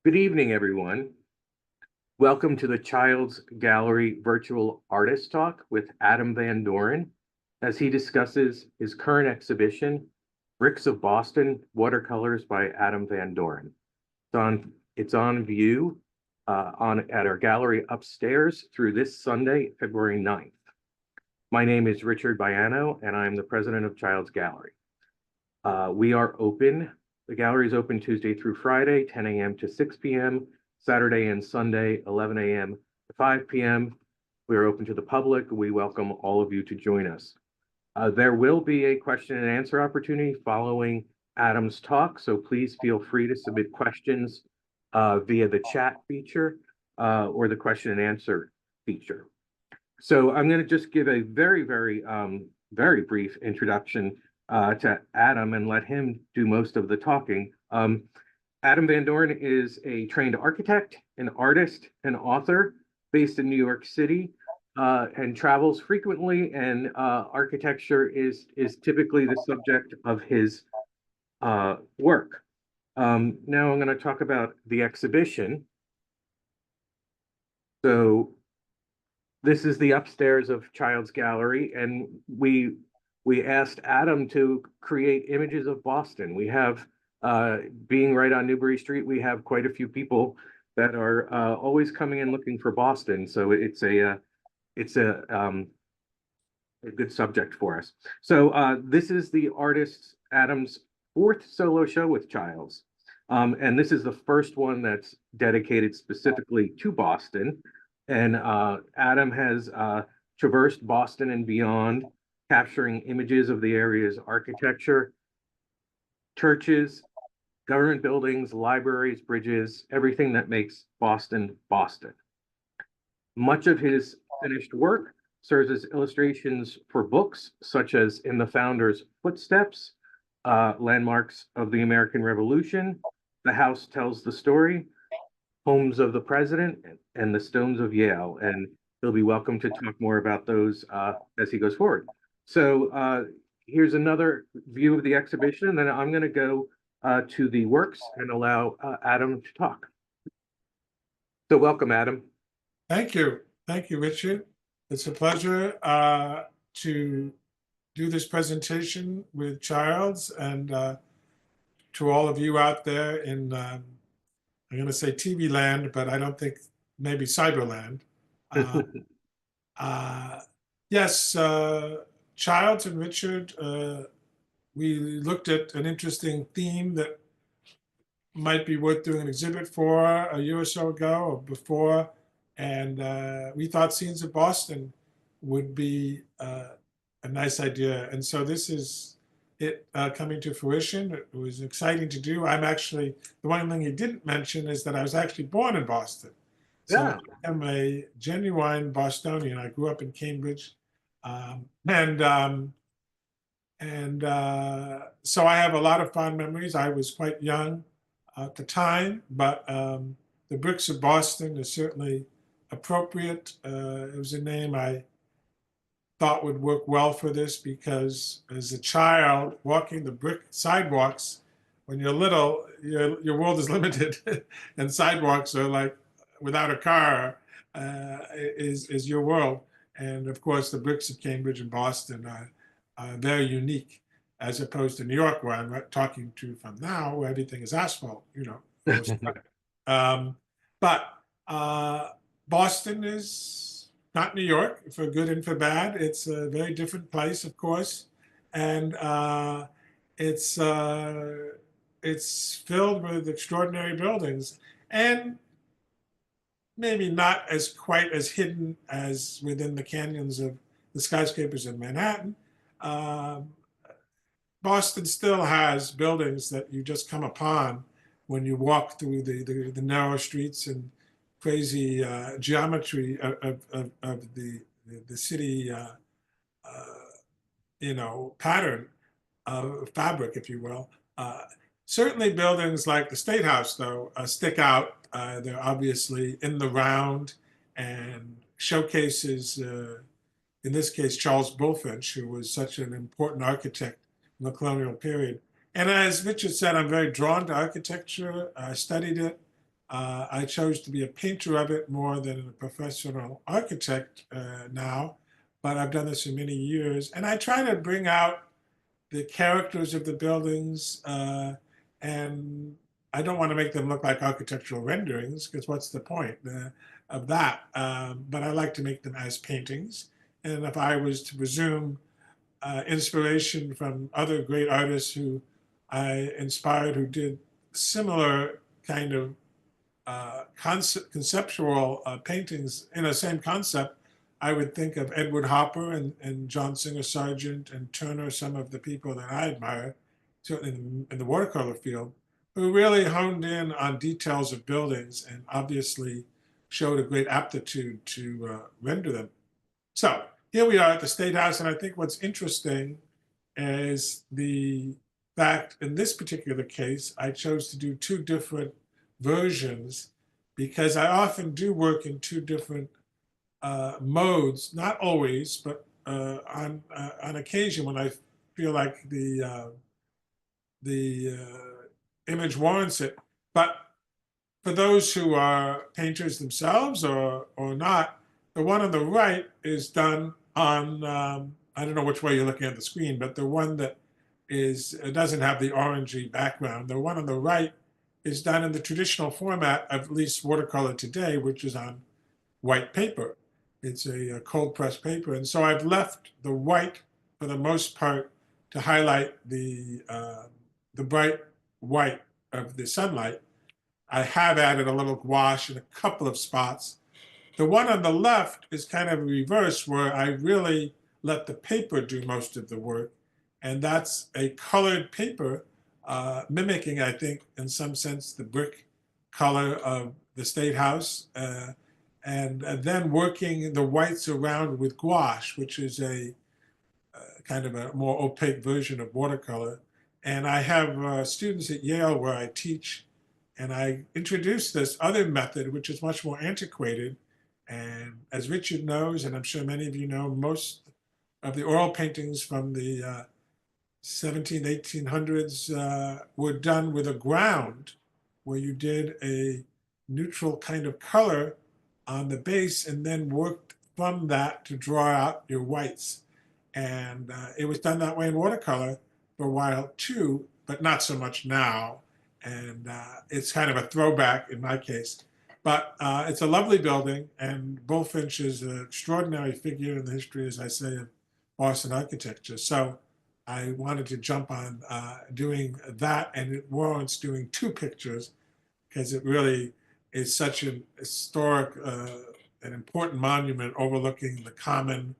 Good evening, everyone. Welcome to the Child's Gallery Virtual Artist Talk with Adam Van Doren as he discusses his current exhibition, Bricks of Boston, Watercolors by Adam Van Doren. It's on view at our gallery upstairs through this Sunday, February 9th. My name is Richard Baiano, and I'm the president of Child's Gallery. We are open. The gallery is open Tuesday through Friday, 10 a.m. to 6 p.m., Saturday and Sunday, 11 a.m. to 5 p.m. We are open to the public. We welcome all of you to join us. There will be a question and answer opportunity following Adam's talk, so please feel free to submit questions via the chat feature or the question and answer feature. So I'm going to just give a very brief introduction to Adam and let him do most of the talking. Adam Van Doren is a trained architect, an artist, and author based in New York City and travels frequently, and architecture is typically the subject of his work. Now I'm going to talk about the exhibition. So this is the upstairs of Child's Gallery, and we asked Adam to create images of Boston. We have, being right on Newbury Street, we have quite a few people that are always coming in looking for Boston. So it's a good subject for us. So this is the artist Adam's fourth solo show with Child's. And this is the first one that's dedicated specifically to Boston. And Adam has traversed Boston and beyond, capturing images of the area's architecture, churches, government buildings, libraries, bridges, everything that makes Boston, Boston. Much of his finished work serves as illustrations for books, such as In the Founder's Footsteps, Landmarks of the American Revolution, The House Tells the Story, Homes of the President, and The Stones of Yale. And he'll be welcome to talk more about those as he goes forward. So here's another view of the exhibition, and then I'm going to go to the works and allow Adam to talk. So welcome, Adam. Thank you. Thank you, Richard. It's a pleasure to do this presentation with Childs, and to all of you out there in, I'm going to say TV land, but I don't think, maybe Cyberland. Yes, Childs and Richard, we looked at an interesting theme that might be worth doing an exhibit for a year or so ago or before, and we thought Scenes of Boston would be a nice idea. And so this is it coming to fruition. It was exciting to do. I'm actually, the one thing he didn't mention is that I was actually born in Boston. So Yeah. I'm a genuine Bostonian. I grew up in Cambridge. So I have a lot of fond memories. I was quite young at the time, but the Bricks of Boston is certainly appropriate. It was a name I thought would work well for this because as a child walking the brick sidewalks, when you're little, your world is limited and sidewalks are like, without a car is your world. And of course, the bricks of Cambridge and Boston are very unique, as opposed to New York, where I'm talking to from now, where everything is asphalt, but Boston is not New York, for good and for bad. It's a very different place, of course, and it's filled with extraordinary buildings, and maybe not as quite as hidden as within the canyons of the skyscrapers in Manhattan. Boston still has buildings that you just come upon when you walk through the narrow streets and crazy geometry of the city, pattern of fabric, if you will. Certainly buildings like the State House, though, stick out. They're obviously in the round and showcases, in this case, Charles Bulfinch, who was such an important architect in the colonial period. And as Richard said, I'm very drawn to architecture. I studied it I chose to be a painter of it more than a professional architect now, but I've done this for many years. And I try to bring out the characters of the buildings, and I don't want to make them look like architectural renderings, because what's the point of that? But I like to make them as paintings. And if I was to presume inspiration from other great artists who I inspired who did similar kind of conceptual paintings in the same concept, I would think of Edward Hopper and John Singer Sargent and Turner, some of the people that I admire, certainly in the watercolor field, who really honed in on details of buildings and obviously showed a great aptitude to render them. So here we are at the State House, and I think what's interesting is the fact in this particular case, I chose to do two different versions because I often do work in two different modes, not always, but on occasion when I feel like the image warrants it. But for those who are painters themselves or not, the one on the right is done on I don't know which way you're looking at the screen, but the one that is doesn't have the orangey background. The one on the right is done in the traditional format of at least watercolor today, which is on white paper. It's a cold pressed paper, and so I've left the white for the most part to highlight the bright white of the sunlight. I have added a little gouache in a couple of spots. The one on the left is kind of a reverse, where I really let the paper do most of the work. And that's a colored paper, mimicking, I think, in some sense, the brick color of the State House. And then working the whites around with gouache, which is a kind of a more opaque version of watercolor. And I have students at Yale where I teach, and I introduced this other method, which is much more antiquated. And as Richard knows, and I'm sure many of you know, most of the oil paintings from the 17th, 1800s were done with a ground where you did a neutral kind of color on the base and then worked from that to draw out your whites. And it was done that way in watercolor for a while too, but not so much now. And it's kind of a throwback in my case. But it's a lovely building, and Bullfinch is an extraordinary figure in the history, as I say, of Boston architecture. So I wanted to jump on doing that, and it warrants doing two pictures because it really is such an historic, an important monument overlooking the common,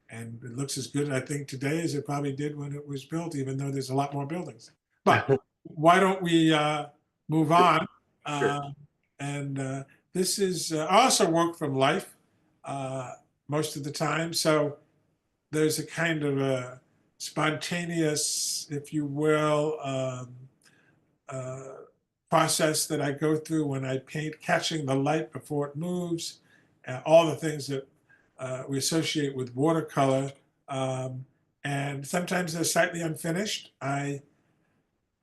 and it looks as good, I think, today as it probably did when it was built, even though there's a lot more buildings. But why don't we move on? Sure. And this is, I also work from life most of the time. So there's a kind of a spontaneous, if you will, uh, process that I go through when I paint, catching the light before it moves, all the things that we associate with watercolor. And sometimes they're slightly unfinished. I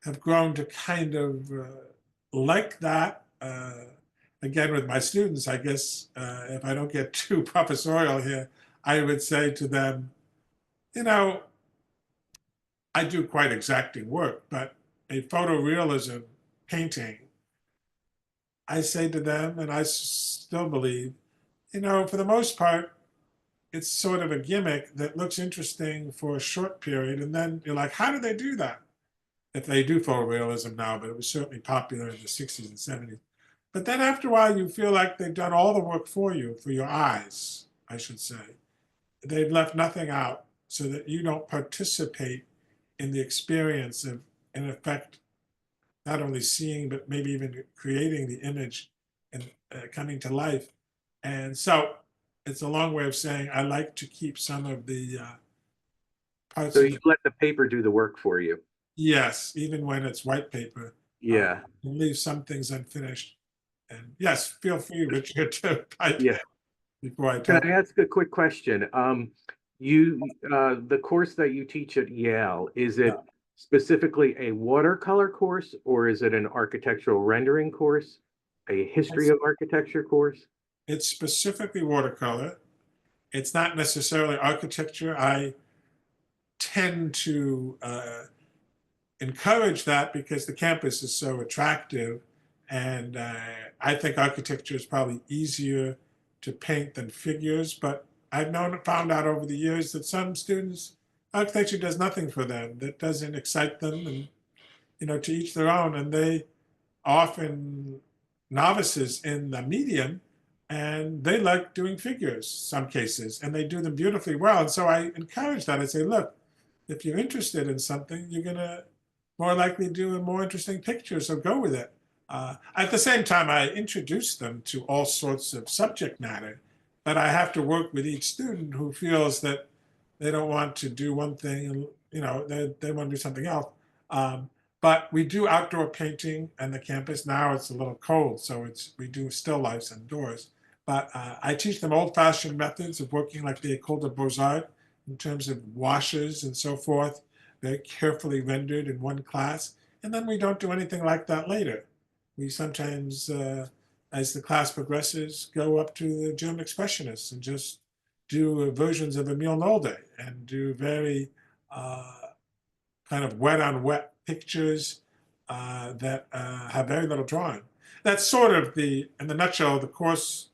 have grown to kind of like that. Again, with my students, I guess if I don't get too professorial here, I would say to them, you know, I do quite exacting work, but a photorealism painting, I say to them, and I still believe, you know, for the most part, it's sort of a gimmick that looks interesting for a short period. And then you're like, how do they do that? If they do photorealism now, but it was certainly popular in the 60s and 70s. But then after a while, you feel like they've done all the work for you, for your eyes, I should say. They've left nothing out so that you don't participate in the experience of, in effect, not only seeing, but maybe even creating the image and coming to life. And so it's a long way of saying I like to keep some of the parts So of you the, let the paper do the work for you. yes, even when it's white paper, Yeah. leave some things unfinished. And yes, feel free, Richard, to pipe Yeah. in before I Can talk. I ask a quick question? The course that you teach at Yale, is Yeah. it specifically a watercolor course or is it an architectural rendering course? a history It's, of architecture course? it's specifically watercolor. It's not necessarily architecture. I tend to encourage that because the campus is so attractive. And I think architecture is probably easier to paint than figures. But I've found out over the years that some students, architecture does nothing for them. That doesn't excite them, and to each their own. And they often novices in the medium, and they like doing figures some cases, and they do them beautifully well. And so I encourage that. I say, look, if you're interested in something, you're going to more likely do a more interesting picture, so go with it. At the same time, I introduce them to all sorts of subject matter, but I have to work with each student who feels that they don't want to do one thing and they want to do something else. Um, but we do outdoor painting on the campus. Now it's a little cold, so we do still lifes indoors. But I teach them old-fashioned methods of working like the École de Beaux-Arts in terms of washes and so forth, very carefully rendered in one class. And then we don't do anything like that later. We sometimes, as the class progresses, go up to the German Expressionists and just do versions of Emile Nolde and do very kind of wet on wet pictures that have very little drawing. That's sort of in the nutshell, the course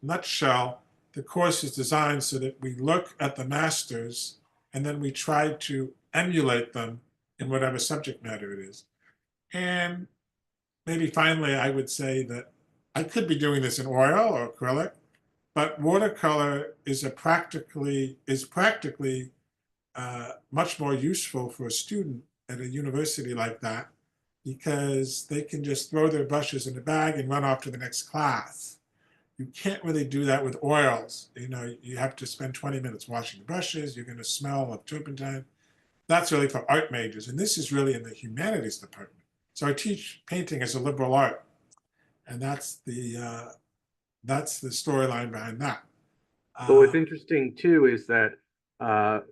is designed so that we look at the masters and then we try to emulate them in whatever subject matter it is. And maybe finally, I would say that I could be doing this in oil or acrylic, but watercolor is practically much more useful for a student at a university like that because they can just throw their brushes in a bag and run off to the next class. You can't really do that with oils. You have to spend 20 minutes washing the brushes. You're going to smell of turpentine. That's really for art majors, and this is really in the humanities department. So I teach painting as a liberal art, and that's the storyline behind that. But what's Uh, interesting too is that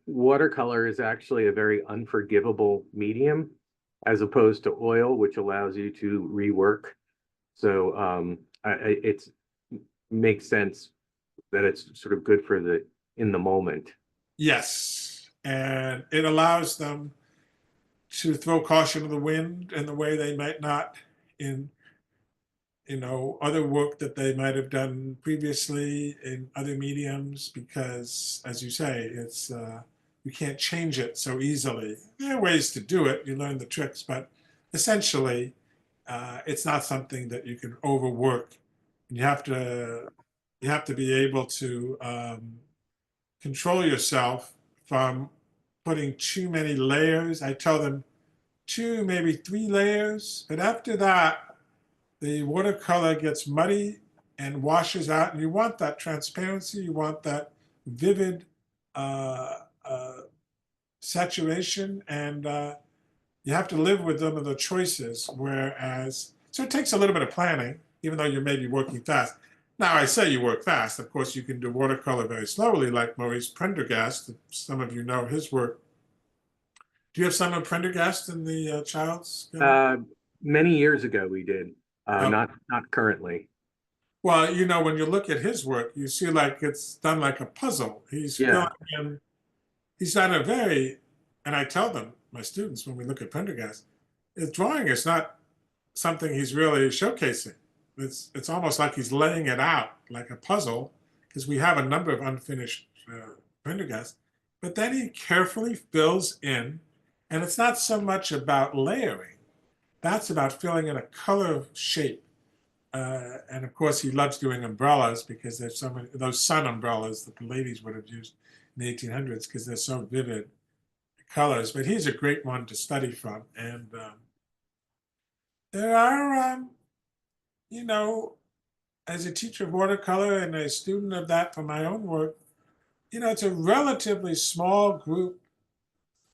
watercolor is actually a very unforgivable medium as opposed to oil, which allows you to rework. So it makes sense that it's sort of good for in the moment. yes, and it allows them to throw caution to the wind in the way they might not in other work that they might have done previously in other mediums, because as you say, it's you can't change it so easily. There are ways to do it, you learn the tricks, but essentially it's not something that you can overwork. You have to be able to control yourself from putting too many layers. I tell them two, maybe three layers, but after that, the watercolor gets muddy and washes out, and you want that transparency, you want that vivid uh, uh, saturation, and you have to live with some of the choices. So it takes a little bit of planning, even though you may be working fast. Now, I say you work fast. Of course, you can do watercolor very slowly, like Maurice Prendergast. Some of you know his work. Do you have some of Prendergast in the Child's Gallery? Uh, Many years ago we did, Okay. not currently. Well, when you look at his work, you see like it's done like a puzzle. He's filling Yeah. in, he's done a very, and I tell them, my students, when we look at Prendergast, his drawing is not something he's really showcasing. It's almost like he's laying it out like a puzzle, because we have a number of unfinished Prendergast. But then he carefully fills in, and it's not so much about layering. That's about filling in a color shape. And of course, he loves doing umbrellas because there's so many those sun umbrellas that the ladies would have used in the 1800s because they're so vivid colors. But he's a great one to study from. And there are, you know, as a teacher of watercolor and a student of that for my own work, it's a relatively small group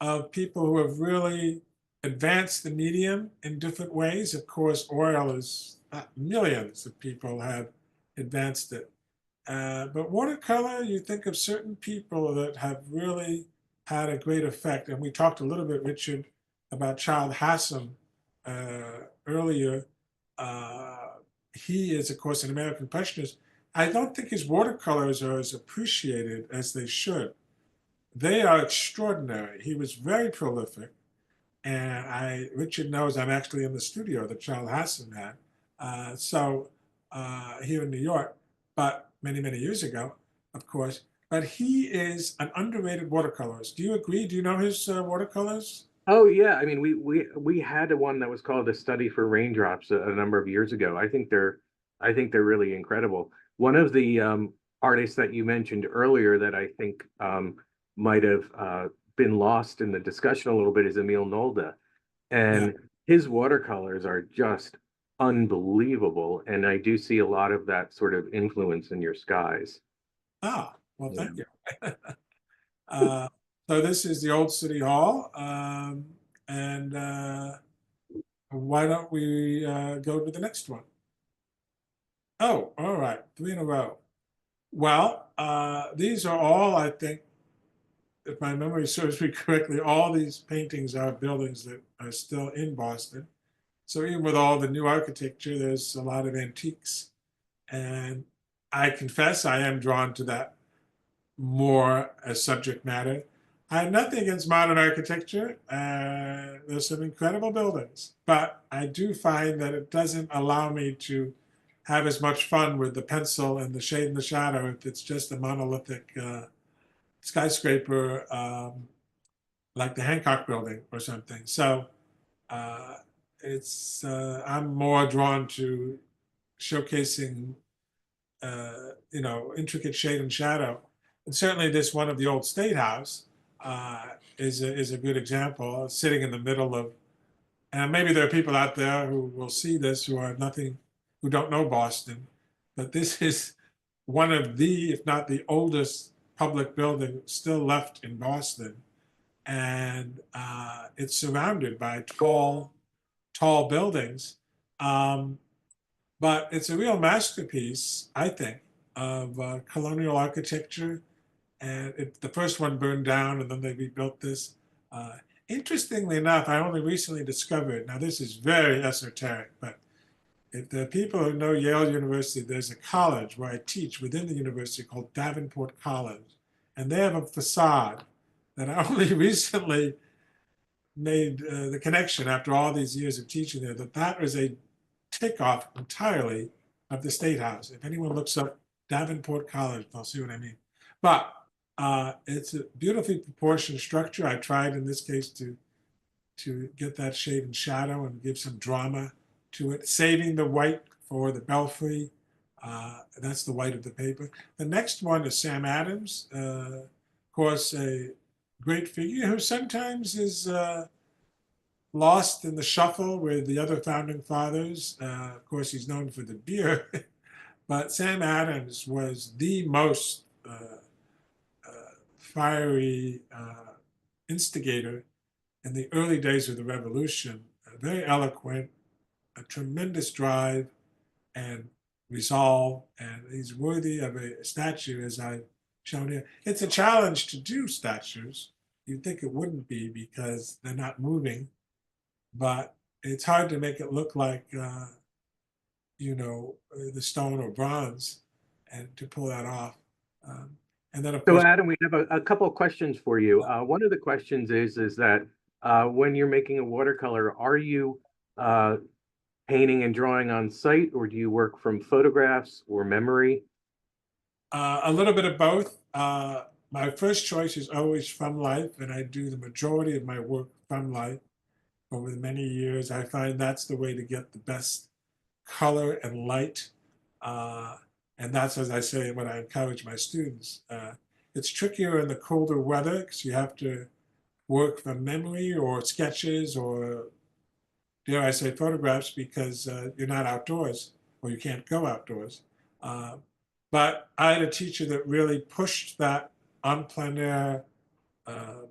of people who have really advanced the medium in different ways. Of course, oil is millions of people have advanced it. But watercolor, you think of certain people that have really had a great effect. And we talked a little bit, Richard, about Child Hassam earlier. Uh, he is, of course, an American impressionist. I don't think his watercolors are as appreciated as they should. They are extraordinary. He was very prolific. And Richard knows I'm actually in the studio that Charles Hassan had. Here in New York, but many, many years ago, of course. But he is an underrated watercolorist. Do you agree? Do you know his watercolors? Oh yeah, I mean we had one that was called A Study for Raindrops a number of years ago. I think they're really incredible. One of the artists that you mentioned earlier that I think might have been lost in the discussion a little bit is Emil Nolde, Yeah. and his watercolors are just unbelievable. And I do see a lot of that sort of influence in your skies. Ah, well, Yeah. thank you. Uh, so this is the old City Hall. And why don't we go to the next one? Oh, all right, three in a row. Well, these are all, I think, if my memory serves me correctly, all these paintings are buildings that are still in Boston. So even with all the new architecture, there's a lot of antiques. And I confess I am drawn to that more as subject matter. I have nothing against modern architecture. There's some incredible buildings, but I do find that it doesn't allow me to have as much fun with the pencil and the shade and the shadow if it's just a monolithic skyscraper like the Hancock Building or something. So uh, I'm more drawn to showcasing intricate shade and shadow. And certainly this one of the old State House is a good example, sitting in the middle of, and maybe there are people out there who will see this who are nothing, who don't know Boston, but this is one of the, if not the oldest public building still left in Boston. And it's surrounded by tall buildings. Um, but it's a real masterpiece, I think, of colonial architecture. And the first one burned down, and then they rebuilt this. Uh, Interestingly enough, I only recently discovered, now this is very esoteric, but if the people who know Yale University, there's a college where I teach within the university called Davenport College. And they have a facade that I only recently made the connection after all these years of teaching there, that that was a takeoff entirely of the State House. If anyone looks up Davenport College, they'll see what I mean. But it's a beautifully proportioned structure. I tried in this case to get that shade and shadow and give some drama to it, saving the white for the belfry. That's the white of the paper. The next one is Sam Adams, of course, a great figure who sometimes is lost in the shuffle with the other founding fathers. Of course, he's known for the beer, but Sam Adams was the most fiery instigator in the early days of the revolution. Very eloquent, a tremendous drive and resolve, and he's worthy of a statue, as I've shown here. It's a challenge to do statues. You'd think it wouldn't be because they're not moving, but it's hard to make it look like the stone or bronze, and to pull that off. Um, and then of So course, Adam, we have a couple of questions for you. One of the questions is that when you're making a watercolor, are you uh, painting and drawing on site, or do you work from photographs or memory? a little bit of both. My first choice is always from life, and I do the majority of my work from life. Over the many years, I find that's the way to get the best color and light. Uh, and that's, as I say, what I encourage my students. It's trickier in the colder weather because you have to work from memory or sketches or, dare I say, photographs because you're not outdoors or you can't go outdoors. Uh, but I had a teacher that really pushed that en plein air uh,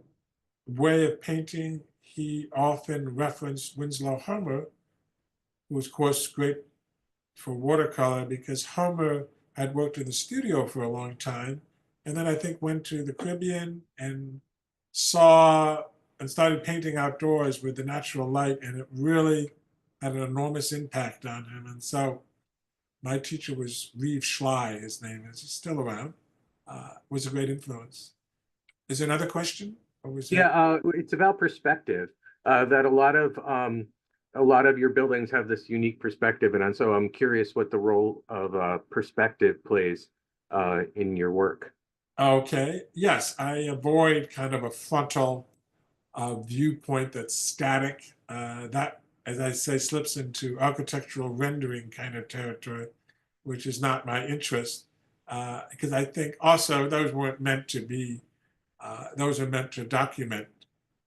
way of painting. He often referenced Winslow Homer, who was, of course, great for watercolor because Homer had worked in the studio for a long time. And then I think went to the Caribbean and saw and started painting outdoors with the natural light. And it really had an enormous impact on him. And so My teacher was Reeve Schley, his name is. He's still around. Was a great influence. Is there another question? Or was Yeah, that? it's about perspective. That a lot of your buildings have this unique perspective, and so I'm curious what the role of perspective plays in your work. Okay. Yes, I avoid kind of a frontal viewpoint that's static. That, as I say, slips into architectural rendering kind of territory, which is not my interest. Because I think also those weren't meant to be, those are meant to document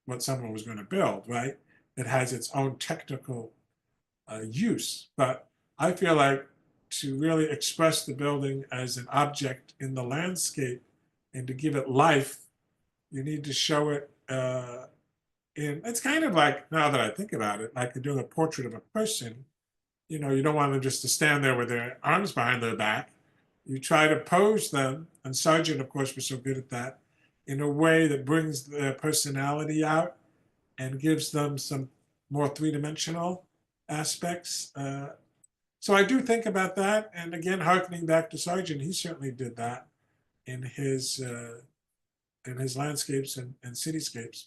what someone was going to build, right? It has its own technical use. But I feel like to really express the building as an object in the landscape and to give it life, you need to show it it's kind of like, now that I think about it, like doing a portrait of a person. You don't want them just to stand there with their arms behind their back. You try to pose them, and Sargent, of course, was so good at that, in a way that brings their personality out and gives them some more three-dimensional aspects. So I do think about that, and again, harkening back to Sargent, he certainly did that in his landscapes and cityscapes.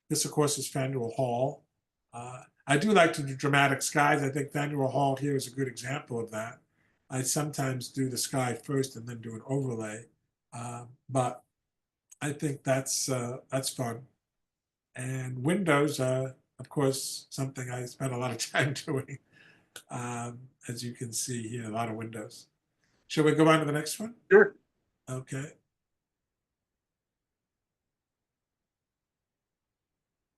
This, of course, is Faneuil Hall. I do like to do dramatic skies. I think Faneuil Hall here is a good example of that. I sometimes do the sky first and then do an overlay, but I think that's fun. And windows are, of course, something I spend a lot of time doing. As you can see here, a lot of windows. Shall we go on to the next one? Sure. Okay.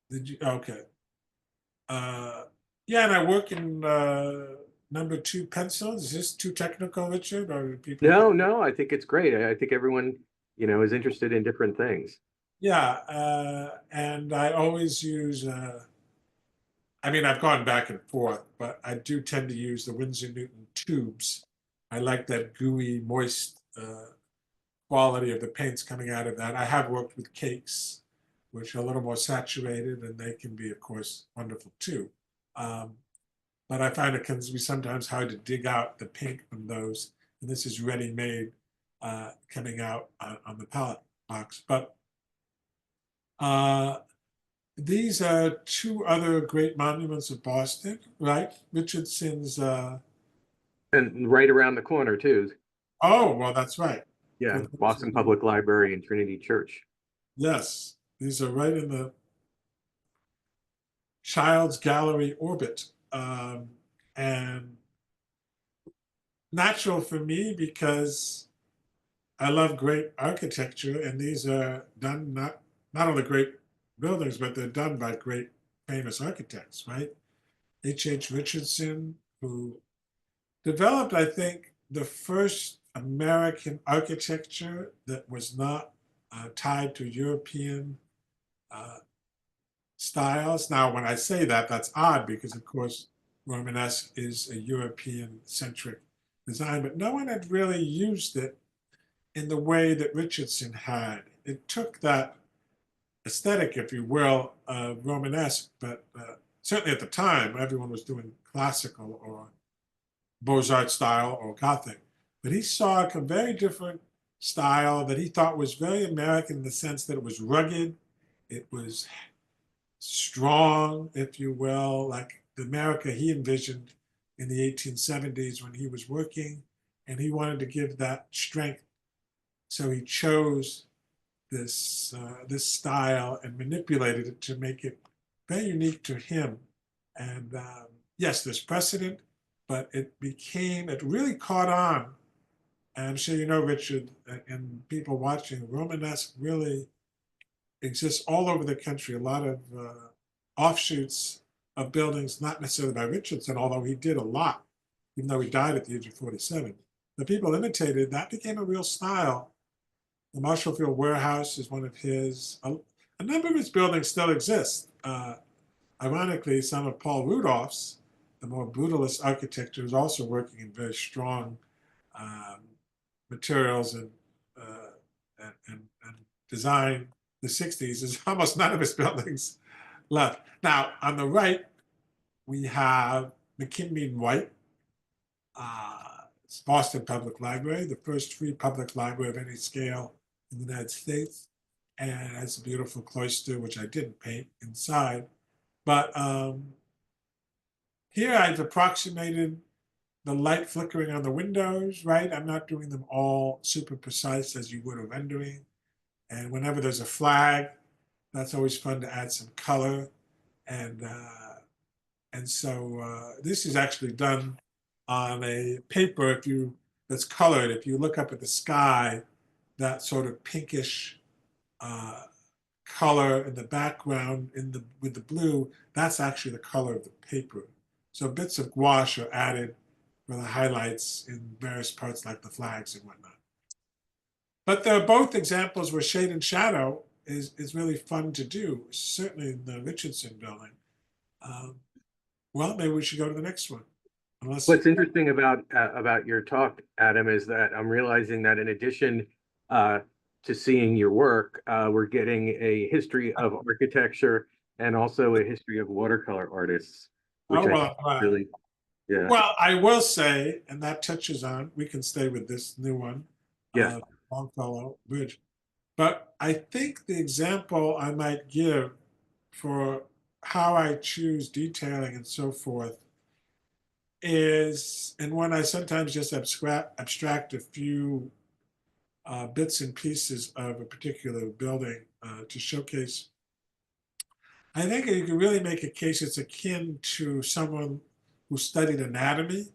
Did you? Okay. Uh, yeah, and I work in number two pencil. Is this too technical, Richard, or do people? No, no, I think it's great. I think everyone, is interested in different things. Yeah, and I always use. I mean, I've gone back and forth, but I do tend to use the Winsor Newton tubes. I like that gooey, moist quality of the paints coming out of that. I have worked with cakes, which are a little more saturated, and they can be, of course, wonderful too. Um, but I find it can be sometimes hard to dig out the paint from those. And this is ready-made coming out on the palette box. But uh, these are two other great monuments of Boston, right? Richardson's. And right around the corner too. Oh, well, that's right. For Yeah, those Boston who, Public Library and Trinity Church. yes, these are right in the Child's Gallery orbit. And natural for me because I love great architecture, and these are done not only great buildings, but they're done by great famous architects, right? H. Richardson, who developed, I think, the first American architecture that was not tied to European uh, styles. Now, when I say that, that's odd because, of course, Romanesque is a European-centric design, but no one had really used it in the way that Richardson had. It took that aesthetic, if you will, Romanesque, but certainly at the time, everyone was doing classical or Beaux-Arts style or Gothic. But he saw a very different style that he thought was very American in the sense that it was rugged, it was strong, if you will, like the America he envisioned in the 1870s when he was working, and he wanted to give that strength. So he chose this style and manipulated it to make it very unique to him. And yes, there's precedent, but it really caught on. And I'm sure you know, Richard, and people watching, Romanesque really exists all over the country. A lot of offshoots of buildings, not necessarily by Richardson, although he did a lot, even though he died at the age of 47. The people imitated, that became a real style. The Marshall Field Warehouse is one of his. A number of his buildings still exist. Ironically, some of Paul Rudolph's, the more brutalist architecture, is also working in very strong um, materials and design. The 60s, there's almost none of his buildings left. Now, on the right, we have McKinley and White. Boston Public Library, the first free public library of any scale in the United States, and it has a beautiful cloister, which I didn't paint inside. But here I've approximated the light flickering on the windows, right? I'm not doing them all super precise as you would a rendering. And whenever there's a flag, that's always fun to add some color. And so this is actually done on a paper that's colored. If you look up at the sky, that sort of pinkish uh, color in the background with the blue, that's actually the color of the paper. So bits of gouache are added for the highlights in various parts like the flags and whatnot. But they're both examples where shade and shadow is really fun to do, certainly in the Richardson building. Um, well, maybe we should go to the next one. Unless, What's interesting about your talk, Adam, is that I'm realizing that in addition to seeing your work, we're getting a history of architecture and also a history of watercolor artists, which oh, I think well, is really, yeah, well, I will say, and that touches on, we can stay with this new one, yeah, Longfellow Bridge. But I think the example I might give for how I choose detailing and so forth is, and when I sometimes just abstract a few bits and pieces of a particular building to showcase, I think you can really make a case it's akin to someone who studied anatomy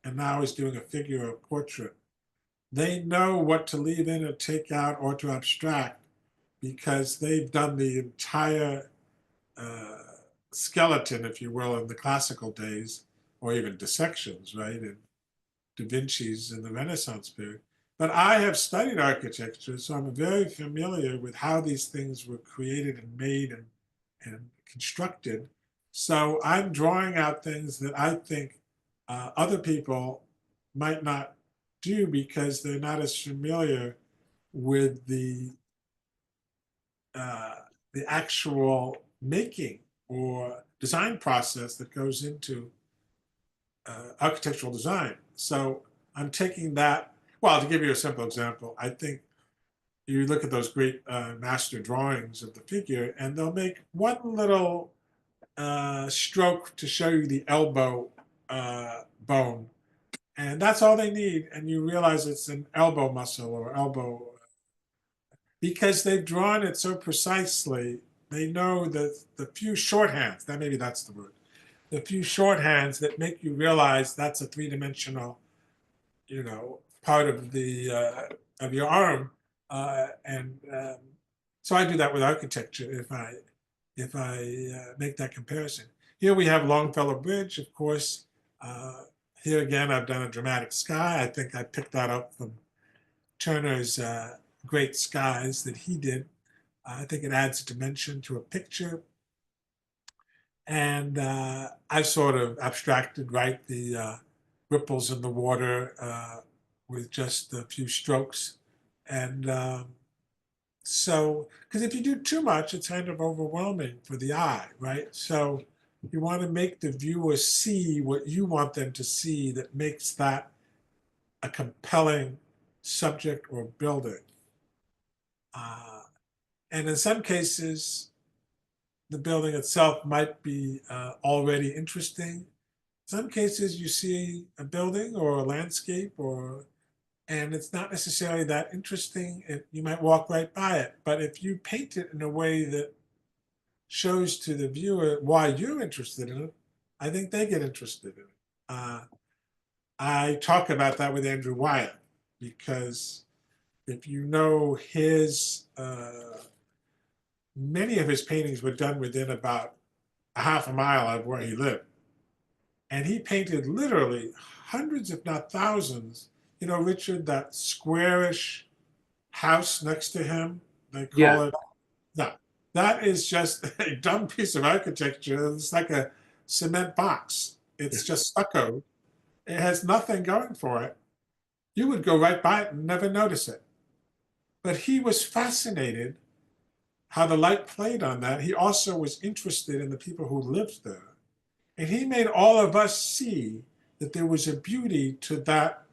and now is doing a figure or portrait. They know what to leave in or take out or to abstract because they've done the entire uh, skeleton, if you will, in the classical days, or even dissections, right, in Da Vinci's in the Renaissance period. But I have studied architecture, so I'm very familiar with how these things were created and made and constructed. So I'm drawing out things that I think other people might not do because they're not as familiar with uh, the actual making or design process that goes into architectural design. So I'm taking that. Well, to give you a simple example, I think you look at those great master drawings of the figure, and they'll make one little stroke to show you the elbow bone, and that's all they need. And you realize it's an elbow muscle or elbow because they've drawn it so precisely. They know the few shorthands. That maybe that's the word. The few shorthands that make you realize that's a three-dimensional, part of the of your arm, and so I do that with architecture if I make that comparison. Here we have Longfellow Bridge, of course. Uh, Here again, I've done a dramatic sky. I think I picked that up from Turner's great skies that he did. I think it adds a dimension to a picture. And I sort of abstracted, right, the ripples in the water with just a few strokes. And so, because if you do too much, it's kind of overwhelming for the eye, right? So you want to make the viewer see what you want them to see that makes that a compelling subject or building. Uh, and in some cases, the building itself might be already interesting. Some cases you see a building or a landscape and it's not necessarily that interesting. You might walk right by it, but if you paint it in a way that shows to the viewer why you're interested in it, I think they get interested in it. I talk about that with Andrew Wyatt because if you know many of his paintings were done within about a half a mile of where he lived. And he painted literally hundreds, if not thousands. Richard, that squarish house next to him, they yeah, call it. No, that is just a dumb piece of architecture. It's like a cement box. It's just stucco. It has nothing going for it. You would go right by it and never notice it. But he was fascinated how the light played on that. He also was interested in the people who lived there. And he made all of us see that there was a beauty to that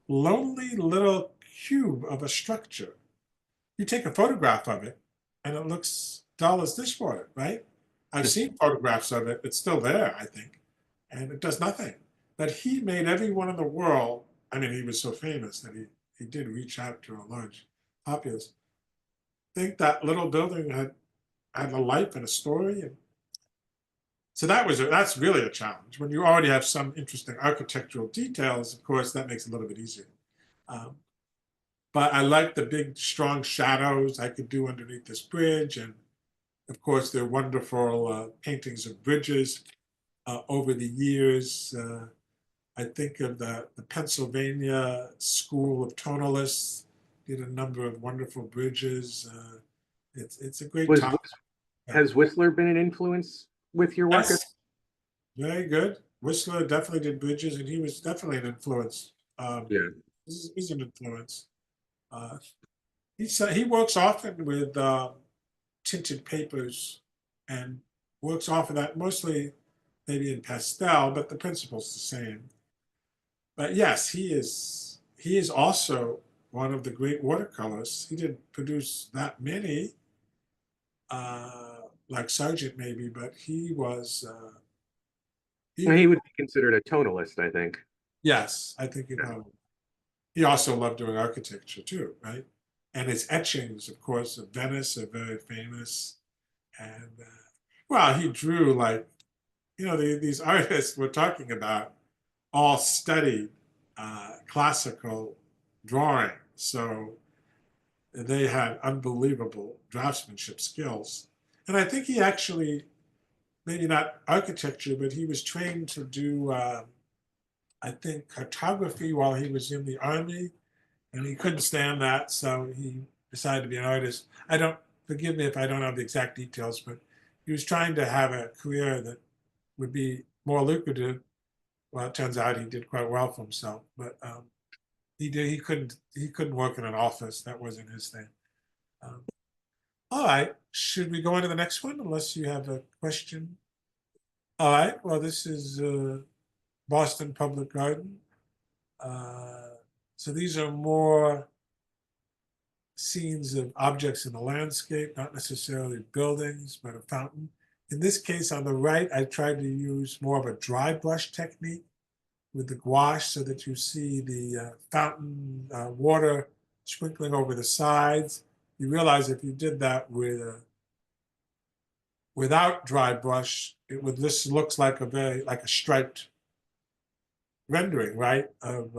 lonely little cube of a structure. You take a photograph of it and it looks dull as dishwater, right? I've seen photographs of it. It's still there, I think, and it does nothing. But he made everyone in the world, I mean, he was so famous that he did reach out to a large populace. Think that little building had a life and a story. And so that's really a challenge. When you already have some interesting architectural details, of course, that makes it a little bit easier. Um, but I like the big, strong shadows I could do underneath this bridge. And of course, there are wonderful paintings of bridges over the years. I think of the Pennsylvania School of Tonalists, did a number of wonderful bridges. It's a great Was time. has Whistler been an influence with your work? Yes, very good. Whistler definitely did bridges, and he was definitely an influence. Yeah. He's an influence. Uh, he works often with tinted papers and works off of that, mostly maybe in pastel, but the principle's the same. But yes, he is also one of the great watercolorists. He didn't produce that many, like Sargent maybe, but he was And he he would be considered a tonalist, I think. yes, I think he Yeah. probably. He also loved doing architecture too, right? And his etchings, of course, of Venice are very famous. And well, he drew like, these artists we're talking about all studied classical drawing. So they had unbelievable draftsmanship skills. And I think he actually, maybe not architecture, but he was trained to do, I think, cartography while he was in the army. And he couldn't stand that. So he decided to be an artist. Forgive me if I don't have the exact details, but he was trying to have a career that would be more lucrative. Well, it turns out he did quite well for himself, but he couldn't work in an office. That wasn't his thing. Um, all right, should we go on to the next one? Unless you have a question. All right. Well, this is Boston Public Garden. Uh, so these are more scenes of objects in the landscape, not necessarily buildings, but a fountain. In this case, on the right, I tried to use more of a dry brush technique with the gouache so that you see the fountain water sprinkling over the sides. You realize if you did that without dry brush, this looks like a striped rendering, right, of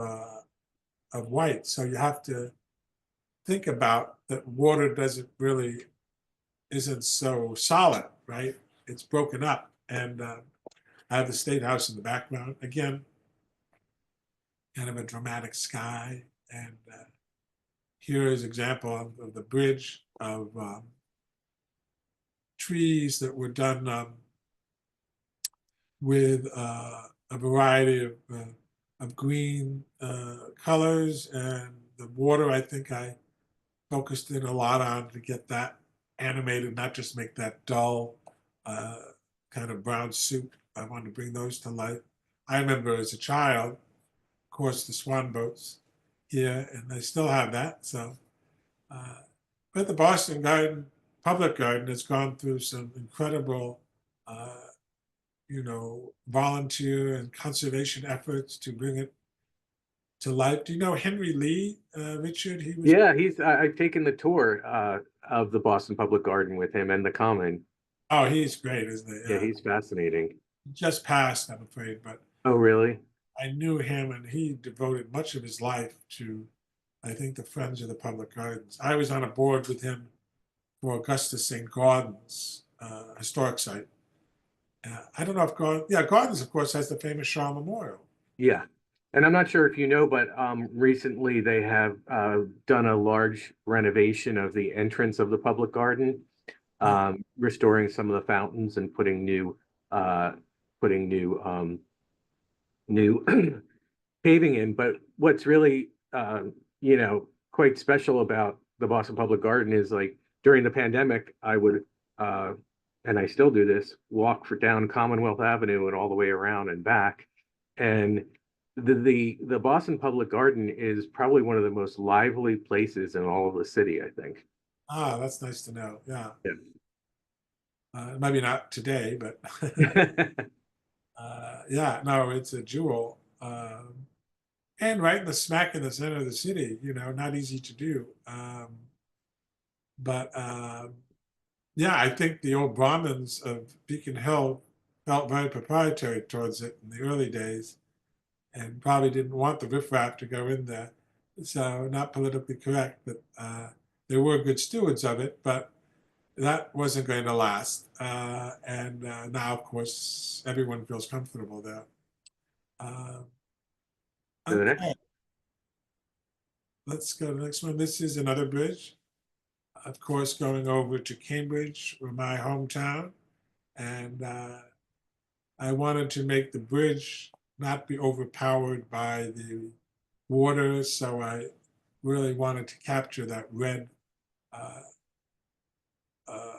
white. So you have to think about that water isn't so solid, right? It's broken up. And I have the State House in the background. Again, kind of a dramatic sky. And here is an example of the bridge of trees that were done with a variety of green colors. And the water, I think I focused in a lot on to get that animated, not just make that dull uh, kind of brown soup. I wanted to bring those to life. I remember as a child, of course, the swan boats here, and they still have that. So, uh, but the Boston Garden, Public Garden, has gone through some incredible, uh, volunteer and conservation efforts to bring it to life. Do you know Henry Lee, Richard? He was. Yeah, I've taken the tour of the Boston Public Garden with him and the Common. Oh, he's great, isn't he? Yeah, Yeah. he's fascinating. He just passed, I'm afraid, but Oh, really? I knew him and he devoted much of his life to, I think, the Friends of the Public Gardens. I was on a board with him for Augusta St. Gaudens historic site. I don't know if Gardens, of course, has the famous Shaw Memorial. Yeah. And I'm not sure if you know, but recently they have done a large renovation of the entrance of the public garden, restoring some of the fountains and uh, putting new paving in. But what's really quite special about the Boston Public Garden is like during the pandemic, I would and I still do this, walk down Commonwealth Avenue and all the way around and back. And The Boston Public Garden is probably one of the most lively places in all of the city, I think. Ah, that's nice to know. Yeah. Yeah. Maybe not today, but yeah, no, it's a jewel. And right in the smack in the center of the city, not easy to do. But yeah, I think the old Brahmins of Beacon Hill felt very proprietary towards it in the early days and probably didn't want the riffraff to go in there. So, not politically correct, but they were good stewards of it, but that wasn't going to last. And now, of course, everyone feels comfortable there. Uh, To the next. okay, let's go to the next one. This is another bridge, of course, going over to Cambridge, or my hometown. And I wanted to make the bridge not be overpowered by the water, so I really wanted to capture that red. Uh,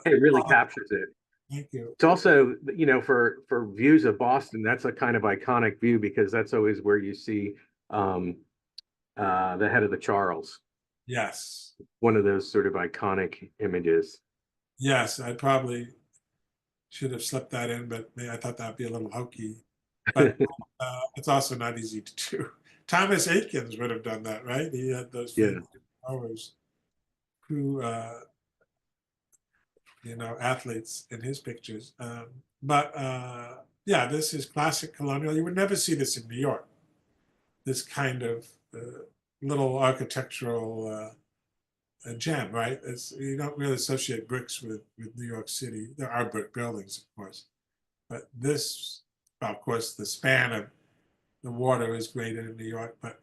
It really oh, captures it. thank you. It's also, for views of Boston, that's a kind of iconic view because that's always where you see um, the head of the Charles, Yes, one of those sort of iconic images. yes, I probably should have slipped that in, but I thought that'd be a little hokey. But it's also not easy to do. Thomas Aikens would have done that, right? He had those Yeah. famous hours who athletes in his pictures. But yeah, this is classic colonial. You would never see this in New York. This kind of little architectural gem, right? You don't really associate bricks with New York City. There are brick buildings, of course, but this, well, of course, the span of the water is greater in New York. But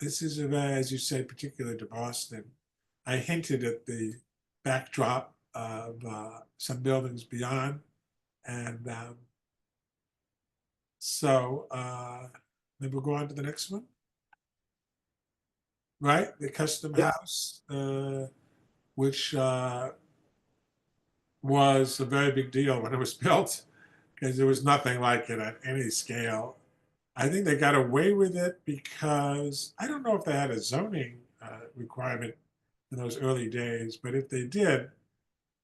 this is a very, as you say, particular to Boston. I hinted at the backdrop of some buildings beyond. And so maybe we'll go on to the next one. Right? The Custom Yep. House, which was a very big deal when it was built because there was nothing like it at any scale. I think they got away with it because I don't know if they had a zoning requirement in those early days, but if they did,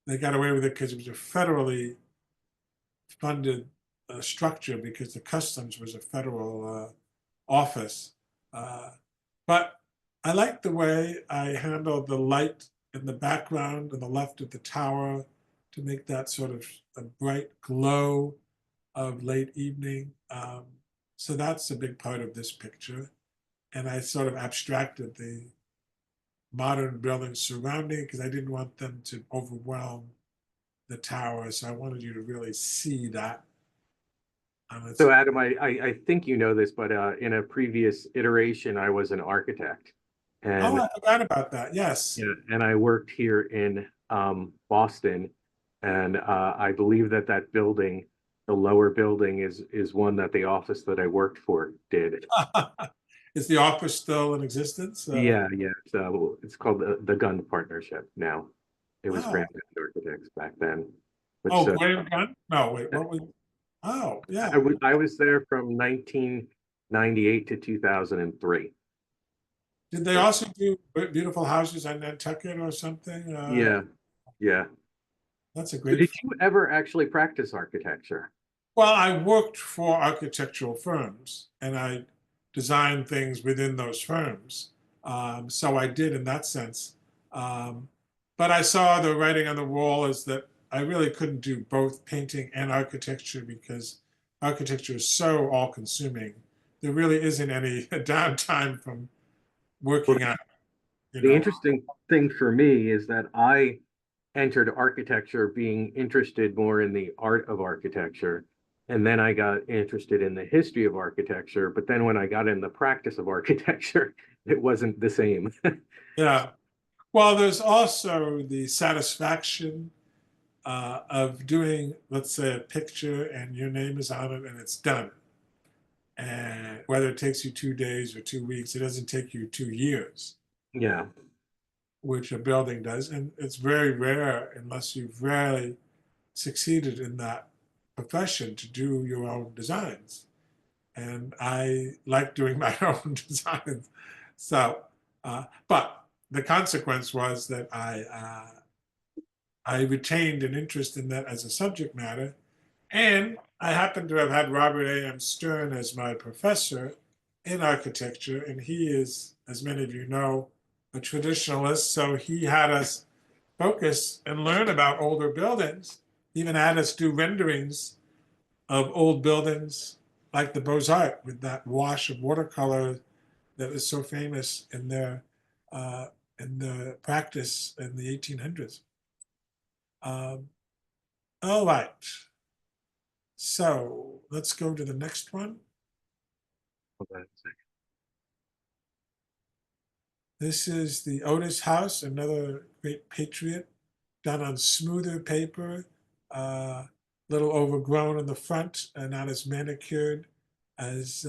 they got away with it because it was a federally funded structure because the customs was a federal office. Uh, but I like the way I handled the light in the background on the left of the tower to make that sort of a bright glow of late evening. So that's a big part of this picture. And I sort of abstracted the modern buildings surrounding because I didn't want them to overwhelm the tower. So I wanted you to really see that on its. So Adam, I think you know this, but in a previous iteration, I was an architect, Oh, and I forgot about that. Yes. yeah, and I worked here in Boston, and I believe that building, the lower building, is one that the office that I worked for did. Is the office still in existence? Yeah, yeah. So it's called the Gun Partnership now. It was Oh, Graham Architects back then. But oh, so Graham Gunn? No, wait, what was? Oh, yeah. I was there from 1998 to 2003. Did they also do beautiful houses on Nantucket or something? Yeah, yeah. That's a So great. did you ever actually practice architecture? Well, I worked for architectural firms and I designed things within those firms. So I did in that sense. Um, but I saw the writing on the wall is that I really couldn't do both painting and architecture because architecture is so all consuming. There really isn't any downtime from Well, working on, you the know. interesting thing for me is that I entered architecture being interested more in the art of architecture. And then I got interested in the history of architecture. But then when I got in the practice of architecture, it wasn't the same. Yeah. Well, there's also the satisfaction of doing, let's say, a picture and your name is on it and it's done. And whether it takes you 2 days or 2 weeks, it doesn't take you 2 years, Yeah. which a building does. And it's very rare, unless you've really succeeded in that profession, to do your own designs. and I like doing my own designs. So, but the consequence was that I retained an interest in that as a subject matter, and I happen to have had Robert A.M. Stern as my professor in architecture, and he is, as many of you know, a traditionalist. So he had us focus and learn about older buildings, even had us do renderings of old buildings like the Beaux-Arts with that wash of watercolor that was so famous uh, in the practice in the 1800s. Um, all right. So let's go to the next one. Hold on a second. This is the Otis House, another great patriot, done on smoother paper, little overgrown in the front and not as manicured as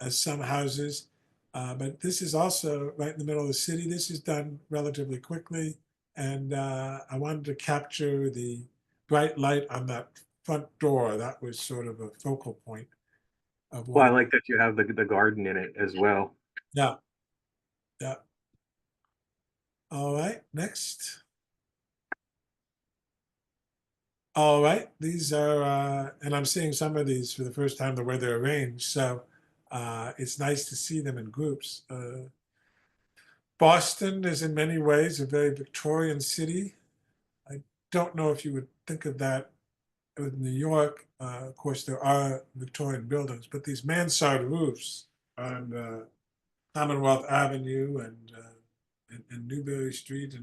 some houses. But this is also right in the middle of the city. This is done relatively quickly, and I wanted to capture the bright light on that front door. That was sort of a focal point of Well, I what. like that you have the garden in it as well. Yeah, yeah. All right, next. All right, these are, and I'm seeing some of these for the first time the way they're arranged. So it's nice to see them in groups. Boston is in many ways a very Victorian city. I don't know if you would think of that with New York. Of course, there are Victorian buildings, but these mansard roofs on Commonwealth Avenue and Newbury Street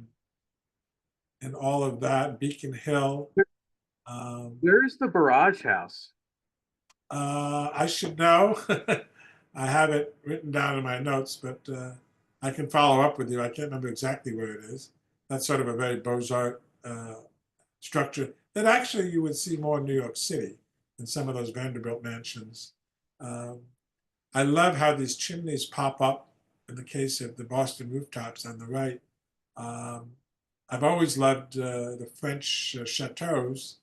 and all of that, Beacon Hill. Um, Where's the barrage house? I should know. I have it written down in my notes, but I can follow up with you. I can't remember exactly where it is. That's sort of a very Beaux-Arts structure that actually you would see more in New York City in some of those Vanderbilt mansions. Um, I love how these chimneys pop up in the case of the Boston rooftops on the right. Um, I've always loved the French chateaus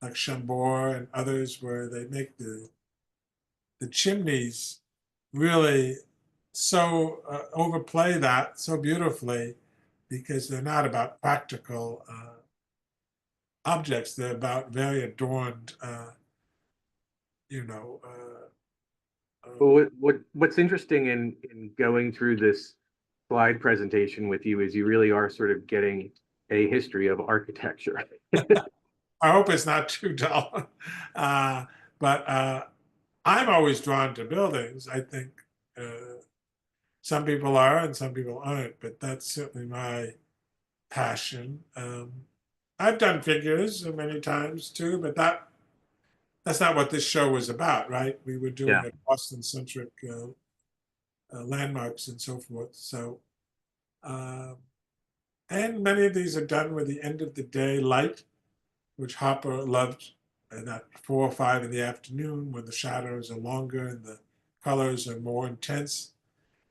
like Chambord and others where they make the chimneys really so overplay that so beautifully because they're not about practical objects. They're about very adorned, you know. Well, what's interesting in going through this slide presentation with you is you really are sort of getting a history of architecture. I hope it's not too dull, but I'm always drawn to buildings. I think some people are and some people aren't, but that's certainly my passion. I've done figures many times too, but that's not what this show was about, right? We were Yeah. doing a Boston-centric landmarks and so forth. So, um, and many of these are done with the end of the day light, which Hopper loved at 4 or 5 in the afternoon when the shadows are longer and the colors are more intense.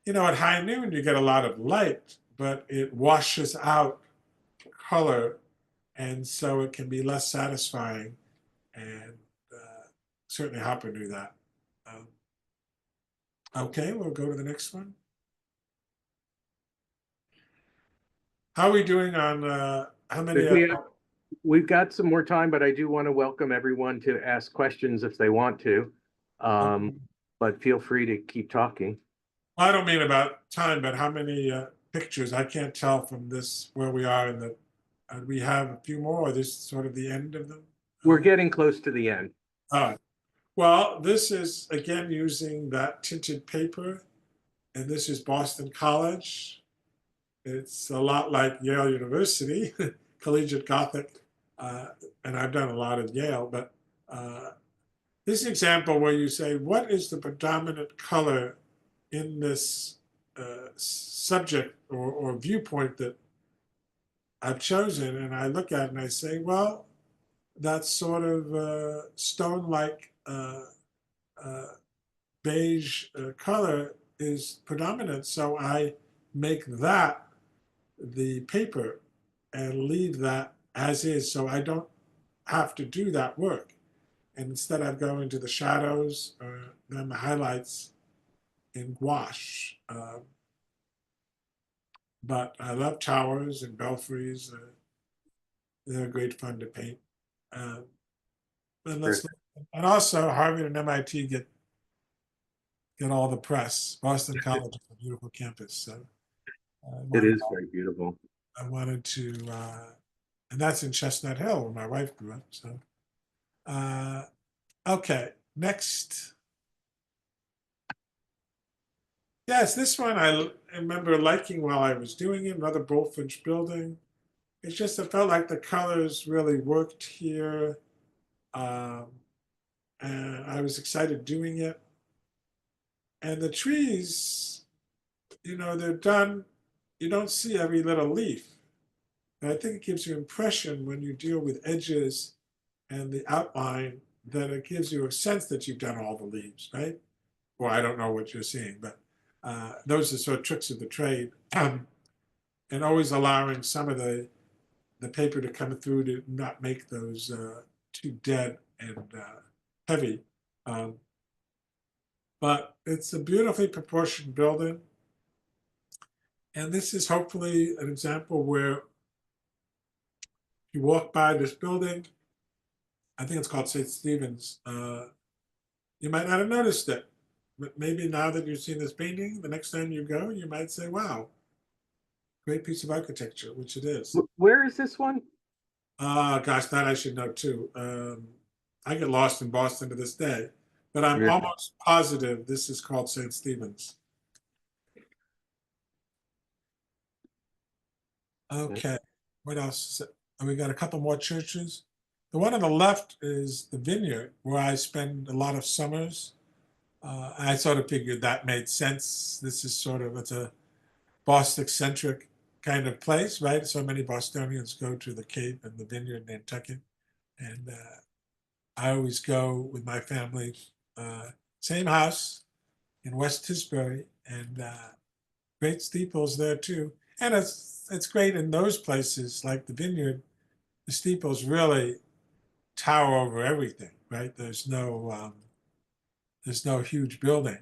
You know, at high noon, you get a lot of light, but it washes out color, and so it can be less satisfying. And certainly Hopper knew that. Um, okay, we'll go to the next one. How are we doing on how many? We've got some more time, but I do want to welcome everyone to ask questions if they want to. Um, Okay. but feel free to keep talking. I don't mean about time, but how many pictures? I can't tell from this where we are in the. We have a few more. Or this is sort of the end of them. We're getting close to the end. All right. Well, this is again using that tinted paper, and this is Boston College. It's a lot like Yale University, collegiate Gothic, uh, and I've done a lot at Yale, but this is an example where you say, what is the predominant color in this subject or viewpoint that I've chosen? And I look at it and I say, well, that sort of stone-like uh, beige color is predominant. So I make that the paper and leave that as is. So I don't have to do that work. And instead of going to the shadows or then the highlights in gouache. But I love towers and belfries. They're great fun to paint. Um, and let's Terrific. and also Harvard and MIT get all the press. Boston College is a beautiful campus, so I It wanted is very beautiful. I wanted to, and that's in Chestnut Hill where my wife grew up. So okay, next. Yes, this one I remember liking while I was doing it. Another Bullfinch building. It's just I felt like the colors really worked here, um, and I was excited doing it. And the trees, they're done. You don't see every little leaf. And I think it gives you impression when you deal with edges and the outline that it gives you a sense that you've done all the leaves, right? Or I don't know what you're seeing, but those are sort of tricks of the trade. And always allowing some of the paper to come through to not make those too dead and heavy. Um, but it's a beautifully proportioned building. And this is hopefully an example where you walk by this building, I think it's called St. Stephen's. You might not have noticed it, but maybe now that you've seen this painting, the next time you go, you might say, wow, great piece of architecture, which it is. Where is this one? Gosh, that I should know too. I get lost in Boston to this day, but I'm Yeah. almost positive this is called St. Stephen's. Okay, what else? We got a couple more churches. The one on the left is the Vineyard, where I spend a lot of summers. I sort of figured that made sense. This is it's a Boston-centric kind of place, right? So many Bostonians go to the Cape and the Vineyard in Nantucket. And I always go with my family, same house in West Tisbury, and great steeples there too. And it's great in those places like the Vineyard. The steeples really tower over everything, right? There's no huge building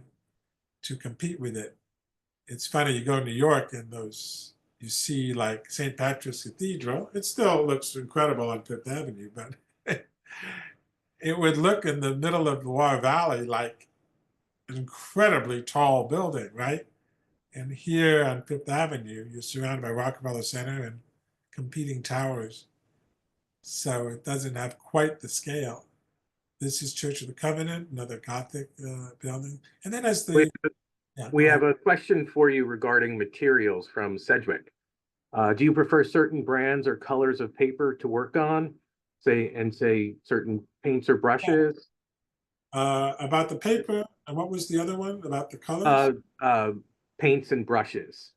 to compete with it. It's funny, you go to New York and you see like St. Patrick's Cathedral. It still looks incredible on Fifth Avenue, but it would look in the middle of the Loire Valley like an incredibly tall building, right? And here on Fifth Avenue, you're surrounded by Rockefeller Center and competing towers. So it doesn't have quite the scale. This is Church of the Covenant, another Gothic building. And then as We, yeah, go we ahead. have a question for you regarding materials from Sedgwick. Do you prefer certain brands or colors of paper to work on? Say certain paints or brushes? About the paper, and what was the other one about the colors? Uh, uh, Paints and brushes.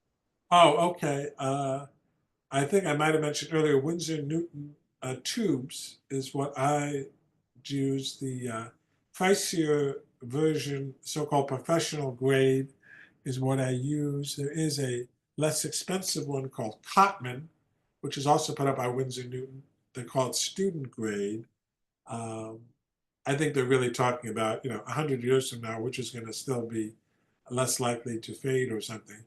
Oh, okay. I think I might have mentioned earlier, Winsor Newton tubes is what I use. The pricier version, so-called professional grade, is what I use. There is a less expensive one called Cotman, which is also put up by Winsor Newton. They're called student grade. Um, I think they're really talking about, 100 years from now, which is going to still be less likely to fade or something,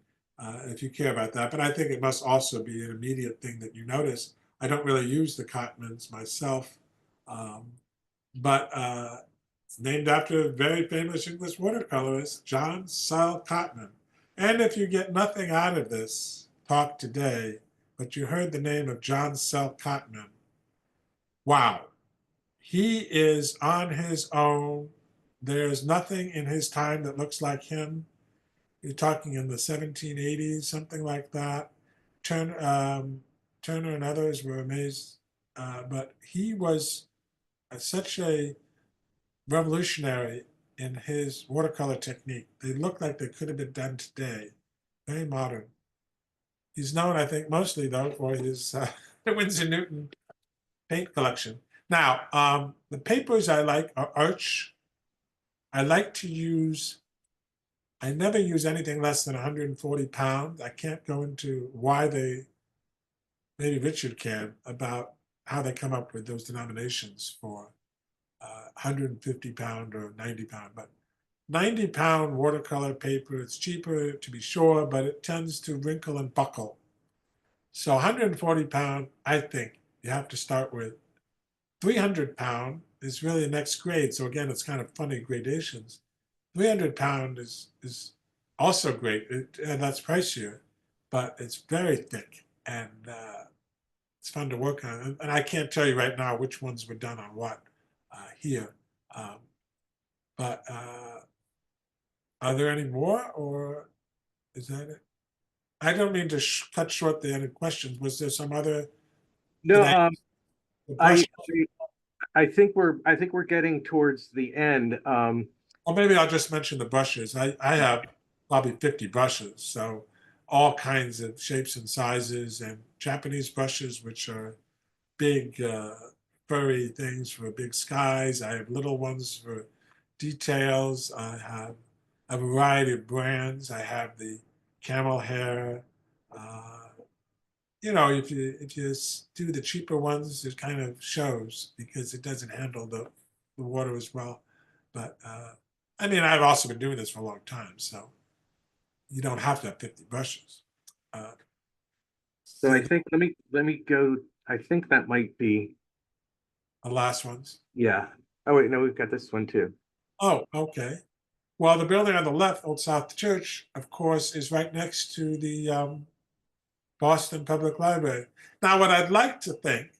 if you care about that. But I think it must also be an immediate thing that you notice. I don't really use the Cotmans myself, um, but it's named after a very famous English watercolorist, John Sell Cotman. And if you get nothing out of this talk today, but you heard the name of John Sell Cotman, wow, he is on his own. There's nothing in his time that looks like him. You're talking in the 1780s, something like that. Turner and others were amazed, but he was such a revolutionary in his watercolor technique. They look like they could have been done today, very modern. He's known, I think, mostly though for his Winsor Newton paint collection. Now, the papers I like are Arch. I like to use, I never use anything less than 140 pounds. I can't go into why maybe Richard can, about how they come up with those denominations for 150 pound or 90 pound, but 90 pound watercolor paper, it's cheaper to be sure, but it tends to wrinkle and buckle. So 140 pound, I think you have to start with. 300 pound is really the next grade. So again, it's kind of funny gradations. 300 pound is also great, and that's pricier, but it's very thick and it's fun to work on. And I can't tell you right now which ones were done on what here. Um, but are there any more, or is that it? I don't mean to cut short the other questions. Was there some other? No, Did I the brush? I I think we're getting towards the end. Or maybe I'll just mention the brushes. I have probably 50 brushes, so all kinds of shapes and sizes, and Japanese brushes, which are big, furry things for big skies. I have little ones for details. I have a variety of brands. I have the camel hair. Uh, if you do the cheaper ones, it kind of shows because it doesn't handle the water as well. But I mean, I've also been doing this for a long time, so you don't have to have 50 brushes. Uh, So I the, think let me go. I think that might be, the last ones. yeah. Oh wait, no, we've got this one too. Oh, okay. Well, the building on the left, Old South Church, of course, is right next to the Boston Public Library. Now, what I'd like to think,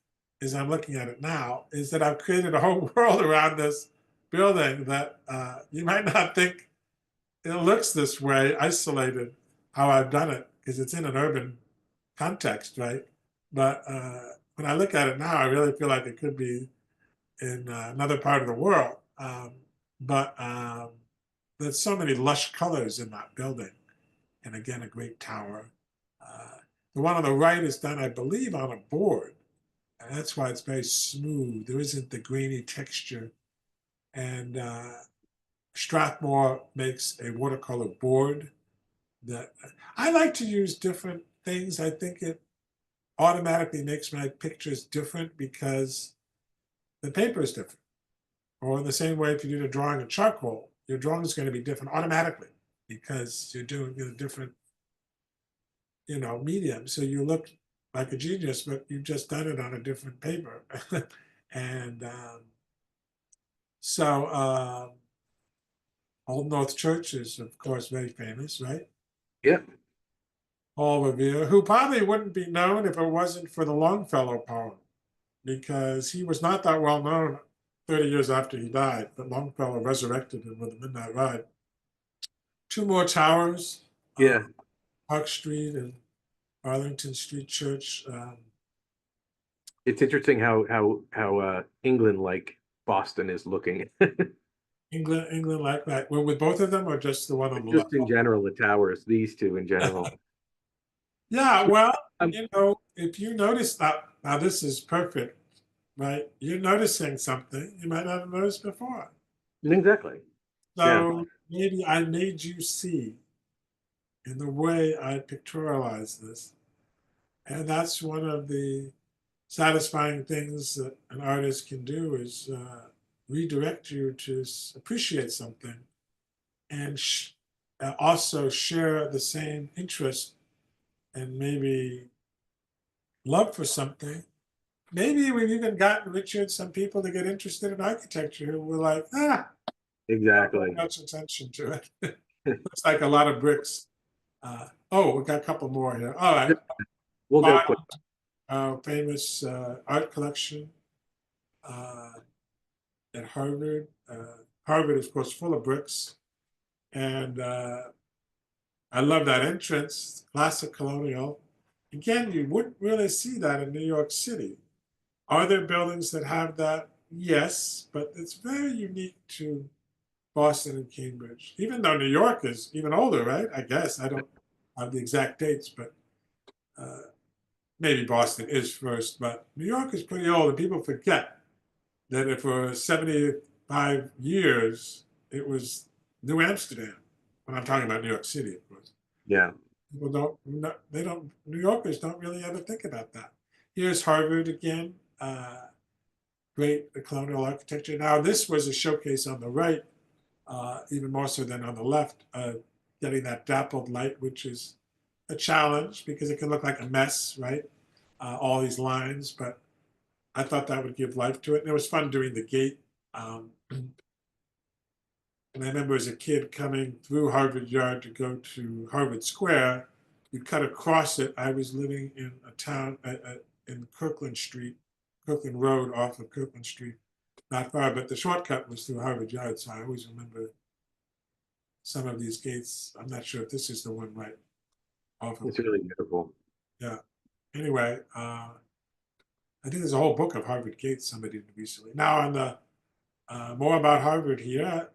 as I'm looking at it now, is that I've created a whole world around this building that you might not think it looks this way, isolated, how I've done it, because it's in an urban context, right? But when I look at it now, I really feel like it could be in another part of the world. But there's so many lush colors in that building. And again, a great tower. Uh, the one on the right is done, I believe, on a board. And that's why it's very smooth. There isn't the grainy texture. And Strathmore makes a watercolor board that I like to use different things. I think it automatically makes my pictures different because the paper is different. Or in the same way, if you do a drawing of charcoal, your drawing is going to be different automatically because you're doing a different, medium. So you look like a genius, but you've just done it on a different paper. and so Old North Church is, of course, very famous, right? Yep. Paul Revere, who probably wouldn't be known if it wasn't for the Longfellow poem, because he was not that well known 30 years after he died, but Longfellow resurrected him with the Midnight Ride. Two more towers, Yeah. Park Street and Arlington Street Church. It's interesting how England like Boston is looking. England like that. Well, with both of them, or just the one on the Just left? in general, the towers, these two in general. Yeah, well, Um, if you notice that, now this is perfect, right? You're noticing something you might not have noticed before. exactly. Yeah. So maybe I made you see in the way I pictorialize this. And that's one of the satisfying things that an artist can do is redirect you to appreciate something and also share the same interest and maybe love for something. Maybe we've even gotten, Richard, some people to get interested in architecture who were like, don't pay Exactly. much attention to it. Looks like a lot of bricks. Oh, we got a couple more here. All right. We'll go quick. Famous art collection uh, at Harvard. Harvard is, of course, full of bricks. And I love that entrance, classic colonial. Again, you wouldn't really see that in New York City. Are there buildings that have that? Yes, but it's very unique to Boston and Cambridge, even though New York is even older, right? I guess. I don't have the exact dates, but uh, maybe Boston is first, but New York is pretty old, and people forget that if for 75 years it was New Amsterdam. When I'm talking about New York City, of course. Yeah. People they don't, New Yorkers don't really ever think about that. Here's Harvard again. great colonial architecture. Now, this was a showcase on the right, even more so than on the left, getting that dappled light, which is a challenge because it can look like a mess, right? All these lines, but I thought that would give life to it. And it was fun doing the gate. And I remember as a kid coming through Harvard Yard to go to Harvard Square, you cut across it. I was living in a town in Kirkland Street, Kirkland Road off of Kirkland Street, not far, but the shortcut was through Harvard Yard. So I always remember some of these gates. I'm not sure if this is the one right off of. It's really beautiful. Yeah. Anyway, I think there's a whole book of Harvard gates somebody did recently. Now on the more about Harvard here.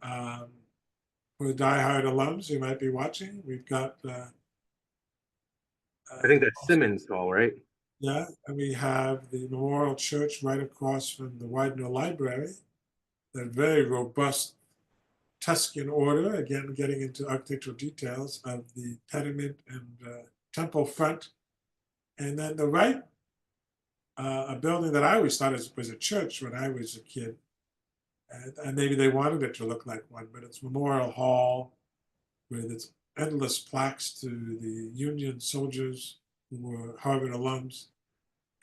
For the diehard alums who might be watching, we've got. I think that's Simmons Hall, right? Yeah, and we have the Memorial Church right across from the Widener Library. That very robust Tuscan order, again, getting into architectural details of the pediment and temple front. And then the right, a building that I always thought was a church when I was a kid. And maybe they wanted it to look like one, but it's Memorial Hall with its endless plaques to the Union soldiers who were Harvard alums,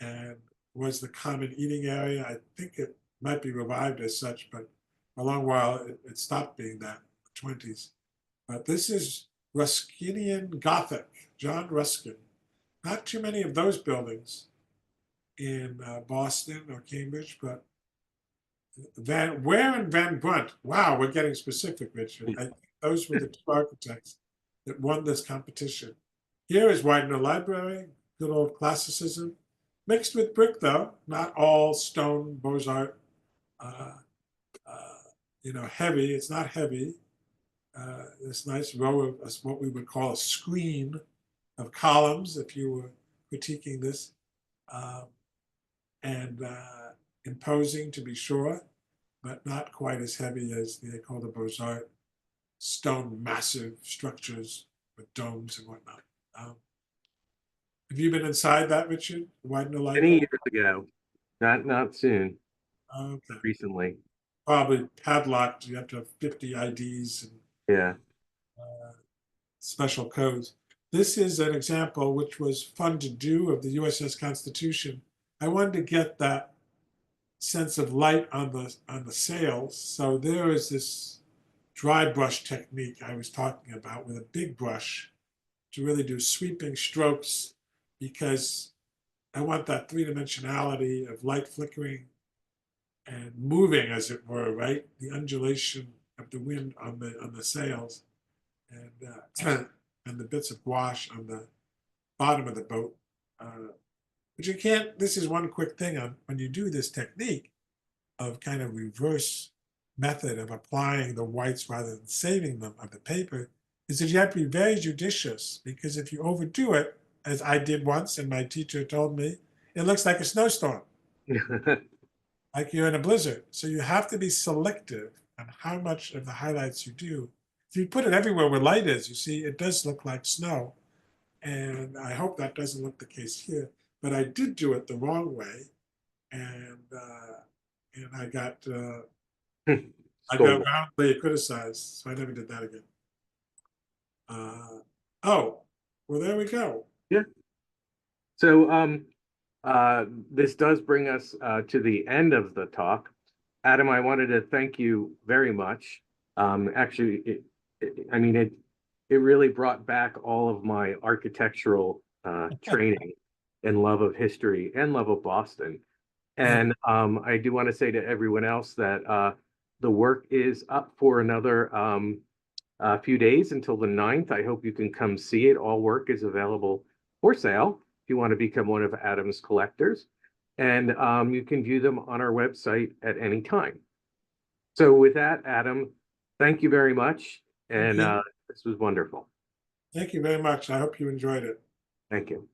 and was the common eating area. I think it might be revived as such, but for a long while it stopped being that in the 20s. But this is Ruskinian Gothic, John Ruskin. Not too many of those buildings in Boston or Cambridge, but Ware and Van Brunt. Wow, we're getting specific, Richard. I think those were the two architects that won this competition. Here is Widener Library, good old classicism, mixed with brick though, not all stone Beaux-Art. Heavy. It's not heavy. This nice row of what we would call a screen of columns, if you were critiquing this, and imposing to be sure, but not quite as heavy as they call the Beaux-Art stone massive structures with domes and whatnot. Have you been inside that, Richard? Widener Many Library? years ago, not soon, Okay. recently. Probably padlocked. You have to have 50 IDs and Yeah. special codes. This is an example which was fun to do of the USS Constitution. I wanted to get that sense of light on the sails. So there is this dry brush technique I was talking about with a big brush to really do sweeping strokes, because I want that three-dimensionality of light flickering and moving, as it were, right? The undulation of the wind on the sails, and the bits of gouache on the bottom of the boat. But you can't. This is one quick thing on when you do this technique of kind of reverse method of applying the whites rather than saving them of the paper, is that you have to be very judicious, because if you overdo it, as I did once and my teacher told me, it looks like a snowstorm, like you're in a blizzard. So you have to be selective on how much of the highlights you do. If you put it everywhere where light is, you see, it does look like snow. And I hope that doesn't look the case here. But I did do it the wrong way. And I got roundly criticized. So I never did that again. Well, there we go. Yeah. So this does bring us to the end of the talk. Adam, I wanted to thank you very much. Actually, it really brought back all of my architectural training and love of history and love of Boston. And I do want to say to everyone else that the work is up for another few days until the 9th. I hope you can come see it. All work is available for sale if you want to become one of Adam's collectors. And you can view them on our website at any time. So with that, Adam, thank you very much. And this was wonderful. Thank you very much. I hope you enjoyed it. Thank you.